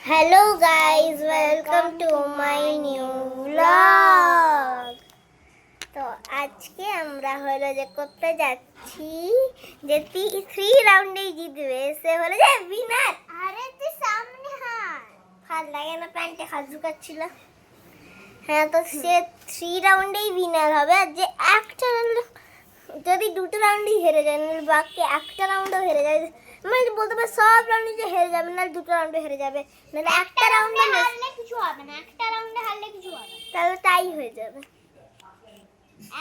Hello guys, welcome to my new blog. তো আজকে আমরা হলো যে করতে যাচ্ছি যে 3 রাউন্ডেই জিতবে সে হলো যে উইনার। আরে তুই সামনে হাত হাত লাগে না, প্যান্টে হাত ঢুকাচ্ছিল। হ্যাঁ, তো সে 3 রাউন্ডেই উইনার হবে। আর যে একটা যদি 2টো রাউন্ডই হেরে যায়, নাহলে বাকি একটা রাউন্ডও হেরে যায়, মানে বলতে পারে সব রাউন্ডে যে হেরে যাবে, নাহলে 2টো রাউন্ডে হেরে যাবে, নাহলে একটা রাউন্ডে হারলে কিছু হবে না। একটা রাউন্ডে হারলে কিছু হবে না, তাহলে টাই হয়ে যাবে।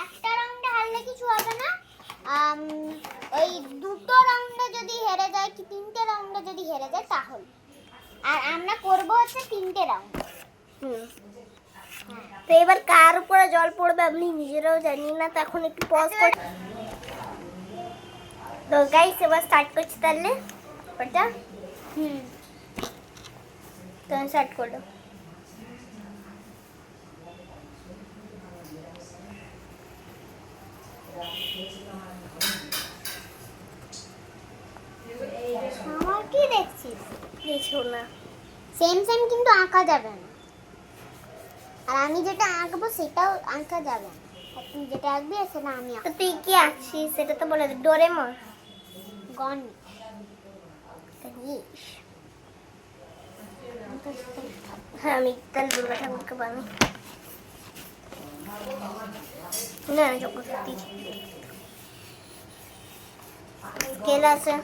একটা রাউন্ডে হারলে কিছু হবে না। ওই 2টো রাউন্ডে যদি হেরে যায় কি 3টে রাউন্ডে যদি হেরে যায় তাহলে। আর আমরা করব হচ্ছে 3টে রাউন্ড। তো এবার কার উপরে জল পড়বে আপনি নিজেরাও জানি না, তো এখন একটু পজ কর। তো গাইস এবার স্টার্ট করছি তাহলে ওটা। তো স্টার্ট করো। আমার কি দেখছিস? কিছু না, সেম সেম কিন্তু আঁকা যাবে না। আর আমি যেটা আঁকবো সেটাও আঁকা যাবে না। তুই যেটা আঁকবি সেটা আমি আঁকবো। তুই কি আঁকছিস সেটা তো বলে দে। ডোরেমন, গনি, হ্যাঁ আমি তাহলে দুর্গা ঠাকুরকে বানাই না। জগৎপতি স্কেল আছে,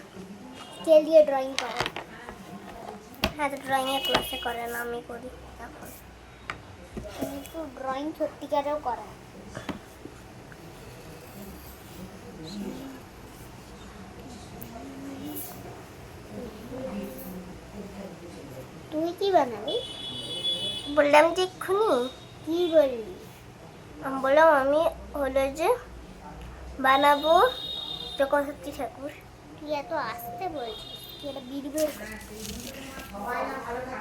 স্কেল দিয়ে ড্রয়িং করে। হ্যাঁ, তো ড্রয়িংয়ের ক্লাসে করে না, আমি করি এখন। কিন্তু ড্রয়িং সত্যিকারেও করা। তুই কি বানাবি? বললাম যে এক্ষুনি। কি বললি? আমি বললাম আমি হলো যে বানাবো জগৎপতি ঠাকুর। তুই এত আসতে বলছিস, তুই এটা বিড়বিড়।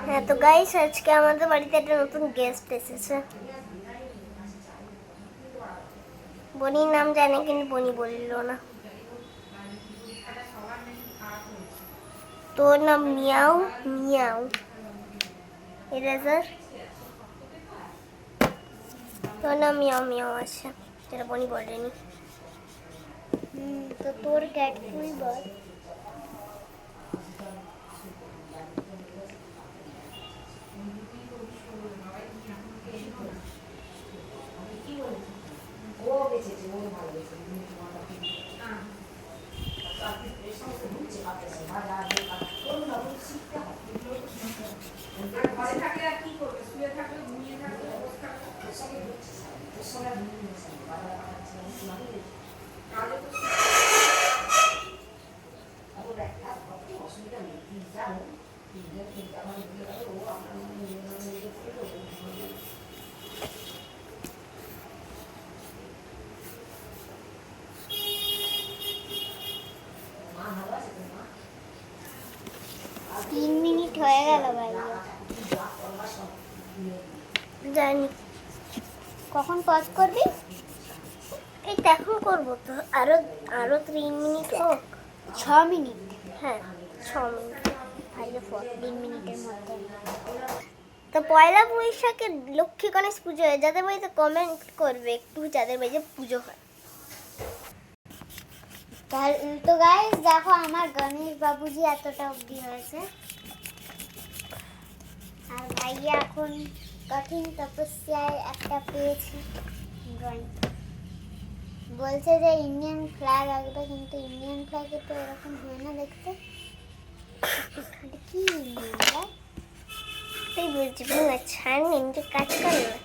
হ্যাঁ, তো গাইস আজকে আমাদের বাড়িতে একটা নতুন গেস্ট এসেছে। বনির নাম জানে কিন্তু বনি বলল না। তোর নাম মিয়াও মিয়াও। এরেজার, তোর নাম মিয়াও মিয়াও আছে, যেটা বনি বলেনি। তো তোর ক্যাট তুই বল। তিন মিনিট হয়ে গেল ভাই, জানি কখন পজ করবি। এই এখন করবো তো, আরো আরো 3 মিনিট হোক। 6 মিনিট, হ্যাঁ 6 মিনিট, 3 মিনিটের মধ্যে। তো পয়লা বৈশাখে লক্ষ্মী গণেশ পুজো হয়, যাদের বাড়িতে কমেন্ট করবে একটু, যাদের বাড়িতে পুজো হয়। তো গাইস দেখো আমার গণেশ বাবুজি এতটা অবধি হয়েছে। আর ভাইয়া এখন কঠিন তপস্যায় একটা পেয়েছি ড্রয়িং। বলছে যে ইন্ডিয়ান ফ্ল্যাগ আঁকবে, কিন্তু ইন্ডিয়ান ফ্ল্যাগে তো এরকম হয় না দেখতে। কি ইন্ডিয়ান ফ্ল্যাগ তুই বুঝবি না, ছাড় নিজে কাজ কর না।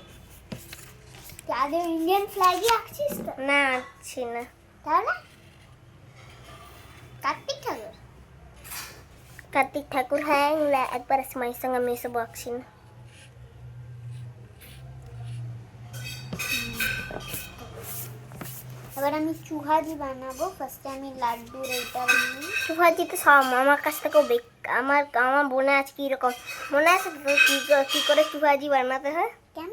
আগে ইন্ডিয়ান ফ্ল্যাগই আঁকছিস তো? না আঁকছি না। তাহলে কার্তিক ঠাকুর, কার্তিক ঠাকুর হ্যাঁ একবার আছে মায়ের সঙ্গে, আমি এসব আঁকছি না। এবার আমি চুহাজি বানাবো। ফার্স্টে আমি লাড্ডুর এইটা বানাবো। চুহাজি তো সব আমার কাছ থেকেও আমার আমার মনে আছে কীরকম, মনে আছে কী করে চুহাজি বানাতে হয়? কেন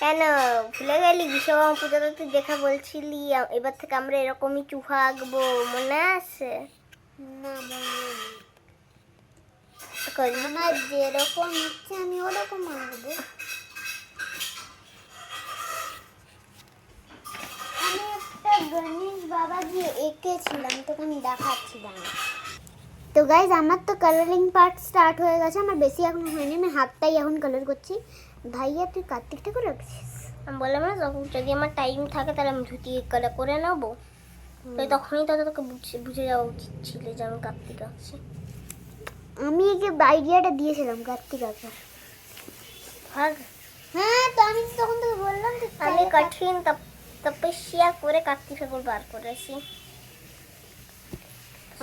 কেন ভুলে গেলি? বিশ্বকর্মা পুজোতে তুই দেখা বলছিলি এবার থেকে আমরা এরকমই চুহা আঁকবো, মনে আছে? না মনে নেই। আমার যেরকম ইচ্ছে আমি ওরকম আঁকবো। আমি একটা গণেশ বাবা দিয়ে এঁকেছিলাম, তোকে আমি দেখাচ্ছিলাম। তো গাইজ আমার তো কালারিং পার্ট স্টার্ট হয়ে গেছে, আমার বেশি এখন হয়নি, আমি হাতটাই এখন কালার করছি। ভাইয়া তুই কার্তিক ঠাকুর রাখছিস? আমি বললাম না যখন যদি আমার টাইম থাকে তাহলে আমি ধুতি কালার করে নেবো, তো তখনই তো তোকে বুঝে যাওয়া উচিত ছিল যে আমি কার্তিক আঁকছি। আমি যে আইডিয়াটা দিয়েছিলাম কার্তিক আঁকার। হ্যাঁ তো আমি তখন তোকে বললাম আমি কঠিন তপস্যা করে কার্তিক ঠাকুর বার করেছি।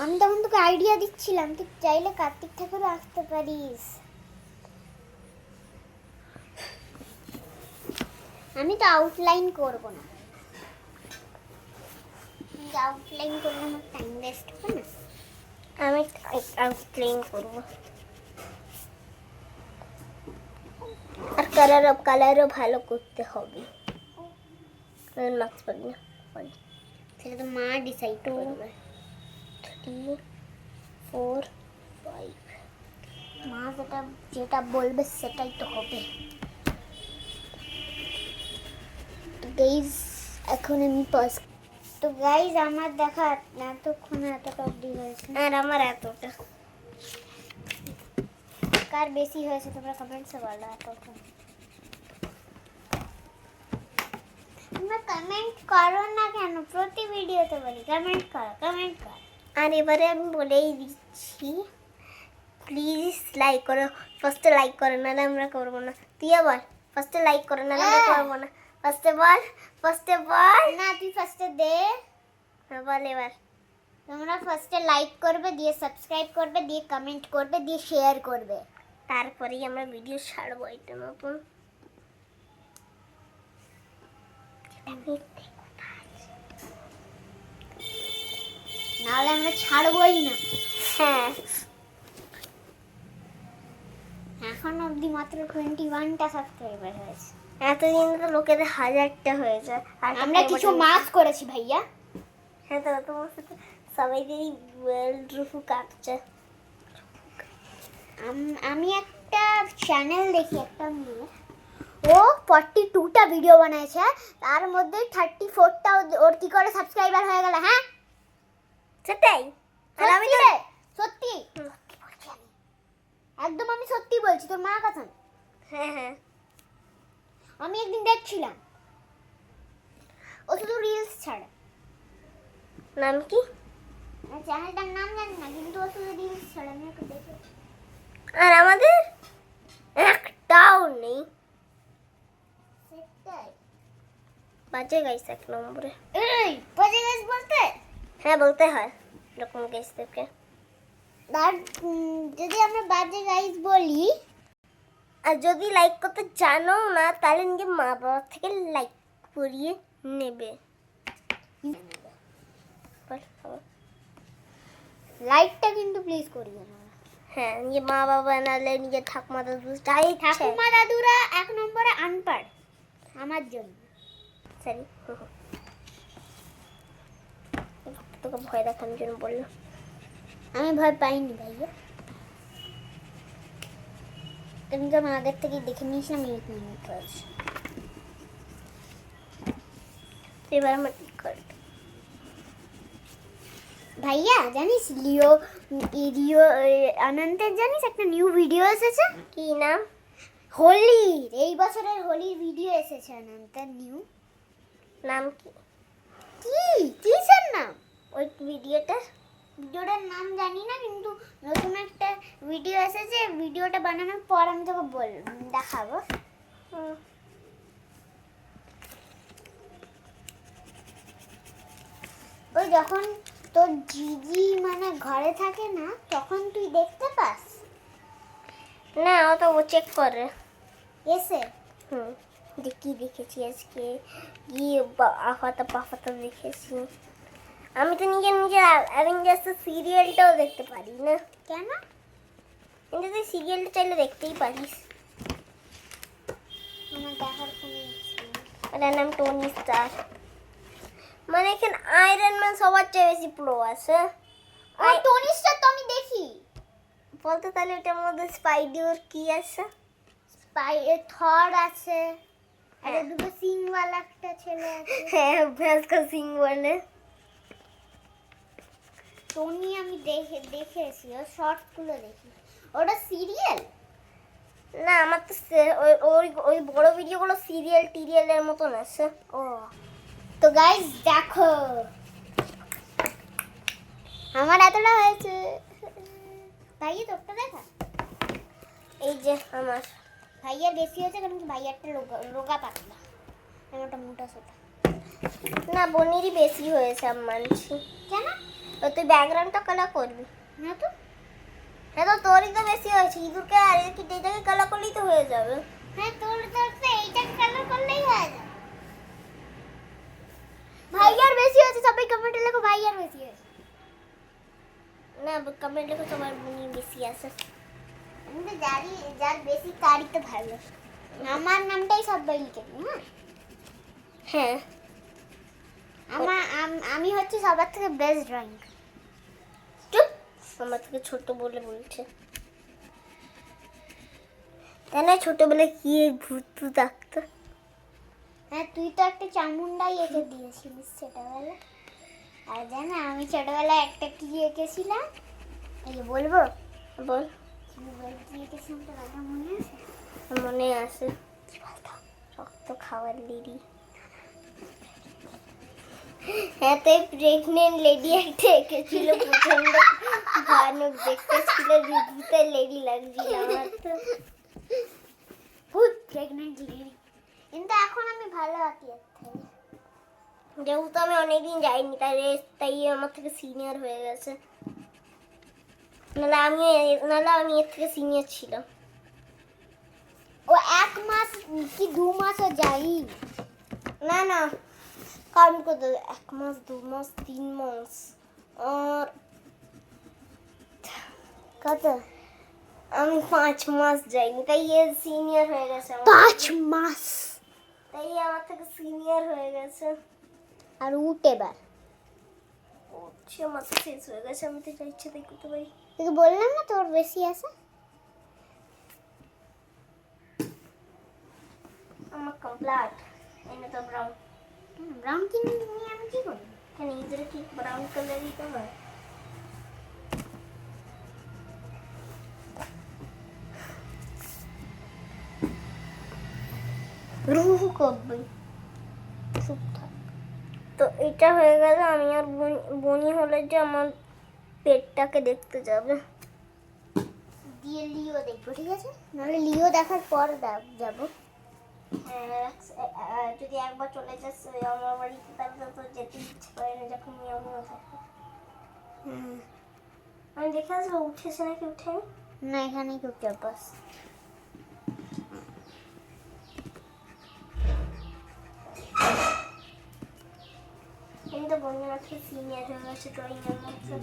আমি তখন তোকে আইডিয়া দিচ্ছিলাম তুই চাইলে কার্তিক ঠাকুর আঁকতে পারিস। আমি তো আউটলাইন করব না, আউটলাইন করলে আমার টাইম ওয়েস্ট হবে না, আমি আউটলাইন করব। আর কালারও ভালো করতে হবে, মার্কস পাবি না, সেটা তো মা ডিসাইড করবে। 3 4 5 মা যেটা বলবে সেটাই তো হবে। গাইজ এখন আমি পাস। তো গাইজ আমার দেখা এতক্ষণে এতটা অবধি হয়েছে আর আমার এতটা। কার বেশি হয়েছে তোমরা কমেন্টসে বলো। এতটা তোমরা কমেন্ট করো না কেন? প্রতি ভিডিওতে বলি কমেন্ট করো কমেন্ট করো। আর এবারে আমি বলেই দিচ্ছি প্লিজ লাইক করো, ফার্স্টে লাইক করো নাহলে আমরা করবো না। তুই আবার ফার্স্টে লাইক করো নাহলে আমরা করবো না। ফার্স্টে বল না, তুই ফার্স্টে দে। হ্যাঁ বল এবার। তোমরা ফার্স্টে লাইক করবে, দিয়ে সাবস্ক্রাইব করবে, দিয়ে কমেন্ট করবে, দিয়ে শেয়ার করবে, তারপরেই আমরা ভিডিও ছাড়বো। এটা নতুন নাহলে আমরা ছাড়বোই না। হ্যাঁ এখন অবধি মাত্র 21টা সাবস্ক্রাইবার হয়েছে, এতদিন তো লোকেদের 1000টা হয়েছে। আর আমরা কিছু মাস করেছি ভাইয়া। হ্যাঁ তো তোমার সাথে সবাইদেরই রুফু কাটছে। আমি একটা চ্যানেল দেখি, একটা মেয়ে, ও 42টা ভিডিও বানাইছে, তার মধ্যে 34টা ওর কি করে সাবস্ক্রাইবার হয়ে গেল। হ্যাঁ সেটাই, আর আমি তো সত্যি বলছি, একদম আমি সত্যি বলছি, তোর মা কথা। হ্যাঁ হ্যাঁ আমি একদিন দেখছিলাম ও শুধু রিলস ছাড়ে। নাম কি? চ্যানেলটার নাম জানি না, কিন্তু ও শুধু রিলস ছাড়ে, আমি ওকে দেখি। আর আমাদের একটাও নেই। সেটাই বাজে গাইস এক নম্বরে। এই বাজে গাইস বলতে? হ্যাঁ বলতে হয় এরকম গাইসদেরকে। আর যদি আমরা বাজে গাইস বলি, আর যদি লাইক করতে জানো না তাহলে নিজের মা বাবা থেকে লাইক করিয়ে নেবে। লাইকটা কিন্তু প্লিজ করিয়ে না। হ্যাঁ নিজের মা বাবা নাহলে নিজের ঠাকুমা দাদু, যাই ঠাকুমা দাদুরা 1 নম্বরে আনপাড় আমার জন্য। সরি তোকে ভয় দেখানোর জন্য বললো। আমি ভয় পাইনি ভাইয়া, তুমি তো আমার আগের থেকে দেখে নিয়েছিলাম মিনিট হয়েছে। এবার আমার ভাইয়া জানিস লিও আনন্দের জানিস একটা নিউ ভিডিও এসেছে? কি নাম? হোলির, এই বছরের হোলির ভিডিও এসেছে অনন্তের নিউ। নাম কি? কিসের নাম? ওই ভিডিওটার নাম জানি না, কিন্তু নতুন একটা ভিডিও এসেছে। ভিডিওটা বানানোর পর আমি তোকে দেখাবো। ওই যখন তোর জিজি মানে ঘরে থাকে না তখন তুই দেখতে পাস না, ও তো চেক করে এসে। কি দেখেছি আজকে, গিয়ে আফাতা পাফাতা দেখেছি। আমি তো নিজের অ্যাভেঞ্জার্স সিরিয়ালটাও দেখতে পারি না। কেন? কিন্তু তুই সিরিয়ালটা চাইলে দেখতেই পারিস। আমার দেখার কোনো ইচ্ছে নেই। এটার নাম টনি স্টার। মানে এখানে আয়রন ম্যান সবার চেয়ে বেশি প্রো আছে। আর টনি স্টার তো আমি দেখি বলতো তাহলে ওটার মধ্যে স্পাইডার কি আছে? থর আছে, আর দুটো সিংওয়ালা একটা ছেলে আছে। হ্যাঁ, ভ্যাসকা সিং বলে। টনি আমি দেখেছি, ও শর্টসগুলো দেখি। ওটা সিরিয়াল না, আমার তো ওই বড় ভিডিওগুলো সিরিয়ালের মতন আছে। ও তো গাইস দেখো, আমার এতটা হয়েছে। ভাইয়া তোরটা দেখা, এই যে আমার ভাইয়ার বেশি হয়েছে, কারণ কি ভাইয়ারটা রোগা পাতলা, আমারটা মোটা সোটা। না, বোনেরই বেশি হয়েছে আমি মানছি। কেন? তো তুই ব্যাকগ্রাউন্ডটা কালার করবি না তো? হ্যাঁ, তো তোরই তো বেশি হয়েছে। ইঁদুরকে আর এইটাকে কালার করলেই তো হয়ে যাবে। হ্যাঁ, তোর তো এইটাকে কালার করলেই হয়ে যাবে। ভাইয়ার বেশি হয়েছে, সবাই কমেন্টে লেখো ভাইয়ার বেশি হয়েছে। না, কমেন্ট লেখো তোমার বোনই বেশি আছে। আমি তো জানি যার বেশি তারই তো ভালো। আমার নামটাই সবাই লিখে দিই। হ্যাঁ, আমি হচ্ছে সবার থেকে বেস্ট ড্রয়িং। চুপ, আমার থেকে ছোট বলে বলছে। তাই না, ছোটবেলায় কি ভূত থাকতো? হ্যাঁ, তুই তো একটা চামুন্ডাই এঁকে দিয়েছিলিস ছোটবেলায়। আর জানা, আমি ছোটবেলায় একটা কি এঁকেছিলাম, এই বলবো? বল। কি এঁকেছিলাম তোর কথা মনে আছে? মনে আছে। রক্ত খাওয়ার লিডি। হ্যাঁ, তো প্রেগনেন্ট লেডি একটা এঁকেছিল, প্রচন্ড ভয়ানক দেখতে ছিল, ভূতের লেডি লাগছিল আমার তো। ভূত প্রেগনেন্ট লেডি। কিন্তু এখন আমি ভালো আঁকি, যেহেতু আমি অনেকদিন যাইনি, তাই আমার থেকে সিনিয়র হয়ে গেছে। নাহলে আমি এর থেকে সিনিয়র ছিল। ও 1 মাস কি 2 মাসও যাই না, না কারণ কত, 1 মাস 2 মাস 3 মাস আর কত, আমি 5 মাস যাইনি, তাই এর সিনিয়র হয়ে গেছে। 5 মাস, তাই আমার থেকে সিনিয়র হয়ে গেছে। আর এবার উঠছে, আমার তো শেষ হয়ে গেছে, আমি তো যা ইচ্ছে তাই করতে পারি। তুই বললাম না তোর বেশি আছে। আমার কমপ্লিট। এনে তো ব্রাউন কিনে নিয়ে আমি কি করি? কেন ইঁদুর কি ব্রাউন কালারই তো হয়? রুহ কবি চুপ থাক। তো এটা হয়ে গেল, আমি আর বনি হলে যে আমার পেটটাকে দেখতে যাবে, দিয়ে লিও দেখবো, ঠিক আছে? নাহলে লিও দেখার পর যাবো। হ্যাঁ, যদি একবার চলে যাস আমার বাড়িতে, তাহলে তো যেতে ইচ্ছে করে না, যখন আমিও থাকবো। আমি দেখে আসবো উঠেছে নাকি উঠেনি। না, এখানেই উঠে বাস। আমি তো বন্ধু মাত্র সিনিয়র হয়ে গেছে ড্রয়িং এর মধ্যে।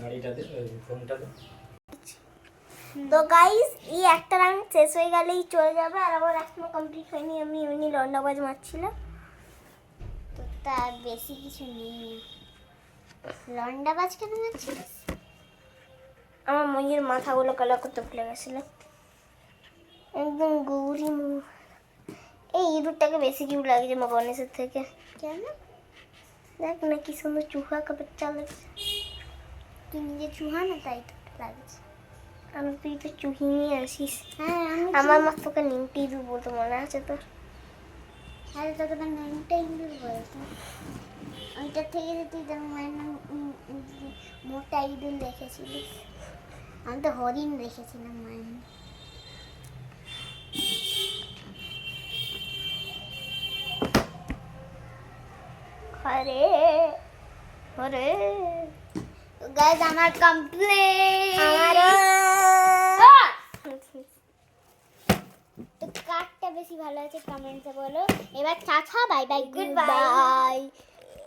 তো গাইস, এই একটা রাউন্ড শেষ হয়ে গেলেই চলে যাবে, আর আমার এখনো কমপ্লিট হয়নি। আমি এমনি লন্ডাবাজ মারছিলাম, তো তার বেশি কিছু নেই। লন্ডাবাজ কেন মারছিলিস? আমার ময়ূর মাথাগুলো কালার করতে ভুলে গেছিল, একদম গৌরী মুখ। এই ইঁদুরটাকে বেশি কিউট লাগছে মা গণেশের থেকে। কেন? দেখ না কি সুন্দর চুহা কা বাচ্চা লাগছে। তুই নিজে চুহা না, তাই তো লাগছে। আমি তুই তো চুহি নিয়ে আসিস। হ্যাঁ, আমার মা তোকে নিমটি ইঁদুর বলতো, মনে আছে তোর? আরে তোকে তো নিমটা ইঁদুর বলতো। ওইটা থেকে তুই তোর মায়ের মোটা ইঁদুর দেখেছিলিস। আমি তো হরিণ দেখেছিলাম মায়ের। আরে আরে গাইস, আমার কমপ্লিট। আমারও। তো কাটটা বেশি ভালো আছে কমেন্টে বলো। এবার tata, bye bye, good bye.